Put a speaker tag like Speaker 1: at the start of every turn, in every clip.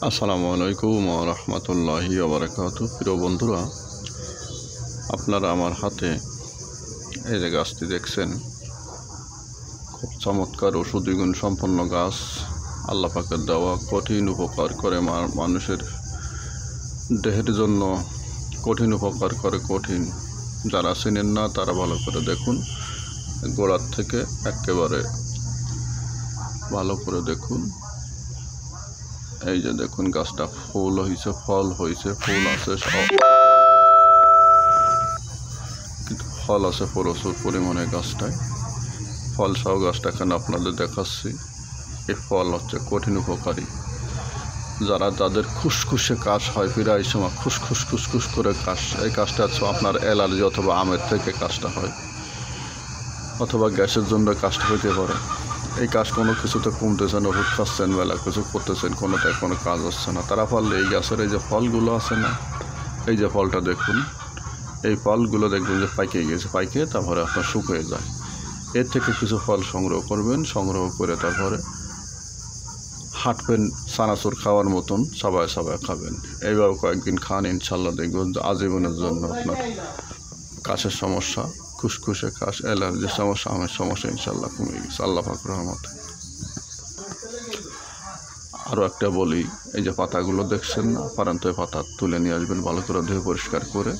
Speaker 1: আসসালামু আলাইকুম ওয়া রাহমাতুল্লাহি ওয়া বারাকাতুহু। প্রিয় বন্ধুরা, আপনারা আমার হাতে এই যে গাছটি দেখছেন, খুব চমৎকার ঔষধি গুণ সম্পন্ন গাছ। আল্লাহ পাকের দেওয়া, কঠিন উপকার করে মানুষের দেহের জন্য, কঠিন উপকার করে। কঠিন যারা চেনেন না তারা ভালো করে দেখুন, গোড়ার থেকে একেবারে ভালো করে দেখুন। এই যে দেখুন, গাছটা ফুল হয়েছে, ফল হয়েছে, ফুল আছে, কিন্তু ফল আছে প্রচুর পরিমাণে গাছটায়। ফল সহ গাছটা এখানে আপনাদের দেখাচ্ছি। এই ফল হচ্ছে কঠিন উপকারী। যাদের খুসখুসে কাশ হয়, প্রায় সময় খুসখুস করে কাশ, এই কাশটা হচ্ছে আপনার অ্যালার্জি অথবা আমের থেকে কাশটা হয়, অথবা গ্যাসের জন্য কাশটা হইতে পারে। এই কাজ কোনো কিছুতে কমতেছে না, ওষুধ খাচ্ছেন, বেলা কিছু করতেছেন, কোনোটাই কোনো কাজ হচ্ছে না। তারা পারলে এই গাছের এই যে ফলগুলো আছে না, এই যে ফলটা দেখুন, এই ফলগুলো দেখবেন যে পাইকে গেছে, পাইকে তারপরে আপনার শুকিয়ে যায়। এর থেকে কিছু ফল সংগ্রহ করবেন, সংগ্রহ করে তারপরে হাঁটবেন, চানাচুর খাওয়ার মতন সবাই খাবেন। এইভাবে কয়েকদিন খান, ইনশাল্লাহ দেখবেন আজীবনের জন্য আপনার কাশের সমস্যা, খুসখুসে কাশ, অ্যালার্জির সমস্যা, আমের সমস্যা ইনশাল্লাহ কমে গেছে আল্লাহ পাকের রহমতে। আরও একটা বলি, এই যে পাতাগুলো দেখছেন না, পারেন তো পাতা তুলে নিয়ে আসবেন, ভালো করে ধুয়ে পরিষ্কার করে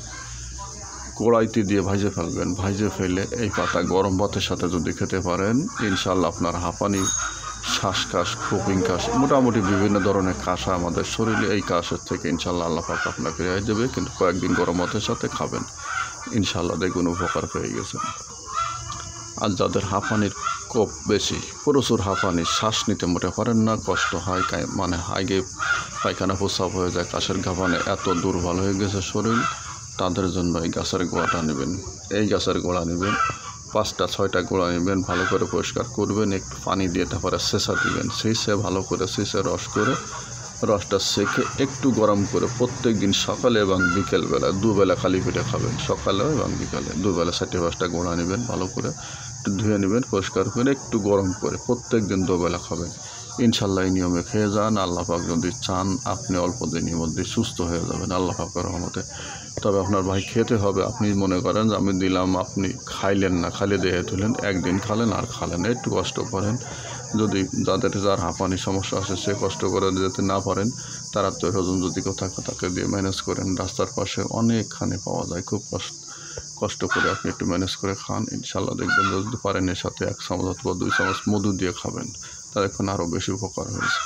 Speaker 1: কড়াইতে দিয়ে ভাজে ফেলবেন। ভাজে ফেলে এই পাতা গরম ভাতের সাথে যদি খেতে পারেন, ইনশাল্লাহ আপনার হাঁপানি, শ্বাসকাশ, খুপিং কাশ, মোটামুটি বিভিন্ন ধরনের কাশা আমাদের শরীরে, এই কাশের থেকে ইনশাল্লাহ আল্লাহ পাক আপনাকে রেহাই দেবে। কিন্তু কয়েকদিন গরম ভাতের সাথে খাবেন, ইনশাল্লাহ দেখুন উপকার পেয়ে গেছেন। আর যাদের হাঁপানির কোপ বেশি, প্রচুর হাঁপানি, শ্বাস নিতে মোটে পারেন না, কষ্ট হয়, মানে আগে পায়খানা প্রস্রাব হয়ে যায়, কাশের ঘাপানে এত দুর্বল হয়ে গেছে শরীর, তাদের জন্য এই গাছের গোড়াটা নেবেন। এই গাছের গোড়া নেবেন, 5-6টা গোড়া নেবেন, ভালো করে পরিষ্কার করবেন, একটু পানি দিয়ে তারপরে সেঁচা দিবেন। সেঁচে ভালো করে সেঁচে রসটা সেঁকে একটু গরম করে প্রত্যেক দিন সকালে এবং বিকেলবেলা, দুবেলা খালি পেটে খাবেন। সকালে এবং বিকালে দুবেলা 4-5টা গোড়া নেবেন, ভালো করে একটু ধুয়ে নেবেন, পরিষ্কার করে একটু গরম করে প্রত্যেক দিন দুবেলা খাবেন। ইনশাল্লাহ এই নিয়মে খেয়ে যান, আল্লাহ পাক যদি চান আপনি অল্প দিনের মধ্যে সুস্থ হয়ে যাবেন আল্লাহ পাকের রহমতে। তবে আপনার ভাই খেতে হবে। আপনি মনে করেন যে আমি দিলাম, আপনি খাইলেন না, খালি দেহে তুলেন, একদিন খালেন আর খালেন, একটু কষ্ট করেন। যদি যার হাঁপানির সমস্যা আছে সে কষ্ট করে যেতে না পারেন, তারা তো হজম যদি কেউ থাকে তাকে দিয়ে ম্যানেজ করেন। রাস্তার পাশে অনেকখানি পাওয়া যায়, খুব কষ্ট করে আপনি একটু ম্যানেজ করে খান, ইনশাল্লাহ দেখবেন যদি পারেন এর সাথে 1 চামচ অথবা 2 চামচ মধু দিয়ে খাবেন, তার এখন আরও বেশি উপকার হয়েছে।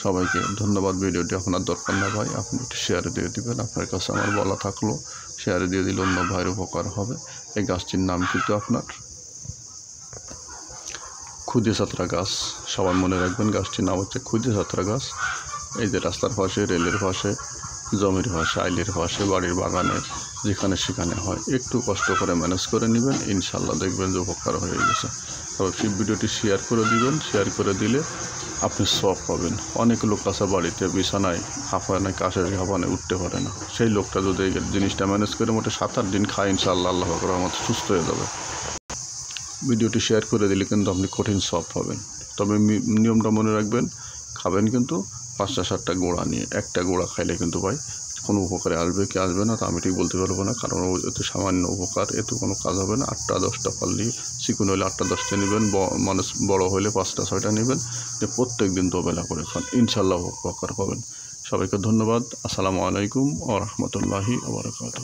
Speaker 1: সবাইকে ধন্যবাদ। ভিডিওটি আপনার দরকার না ভাই, আপনি একটু শেয়ারে দিয়ে দেবেন। আপনার কাছে আমার বলা থাকলো, শেয়ারে দিয়ে দিলে অন্য ভাইয়ের উপকার হবে। এই গাছটির নাম কিন্তু আপনার খুদেছাত্রা গাছ, সবাই মনে রাখবেন। গাছটির নাম হচ্ছে খুদেছাত্রা গাছ। এই যে রাস্তার পাশে, রেলের পাশে, জমির পাশে, আইলের পাশে, বাড়ির বাগানে, যেখানে সেখানে হয়, একটু কষ্ট করে ম্যানেজ করে নেবেন, ইনশাল্লাহ দেখবেন যে উপকার হয়ে গেছে। তবে সেই ভিডিওটি শেয়ার করে দিবেন, শেয়ার করে দিলে আপনি সব পাবেন। অনেক লোক আছে বাড়িতে বিছানায় হাঁপানে, কাশের হাঁপানে উঠতে পারে না, সেই লোকটা যদি এই জিনিসটা ম্যানেজ করে মোটে 7-8 দিন খায়, ইনশাল্লাহ আল্লাহ পাকের রহমতে সুস্থ হয়ে যাবে। ভিডিওটি শেয়ার করে দিলে কিন্তু আপনি কঠিন সব পাবেন। তবে নিয়মটা মনে রাখবেন, খাবেন কিন্তু 5-7টা গোড়া নিয়ে। একটা গোড়া খাইলে কিন্তু ভাই কোনো উপকারে আসবে কি আসবে না তা আমি ঠিক বলতে পারবো না, কারণ এত সামান্য উপকার, এত কোনো কাজ হবে না। 8-10টা পারলে, চিকুন হলে 8-10টা নেবেন, মানুষ বড় হলে 5-6টা নেবেন, প্রত্যেক দিন দুবেলা করে খান, ইনশাল্লাহ উপকার পাবেন। সবাইকে ধন্যবাদ। আসসালামু আলাইকুম ওয়া রাহমাতুল্লাহি ওয়া বারাকাতুহু।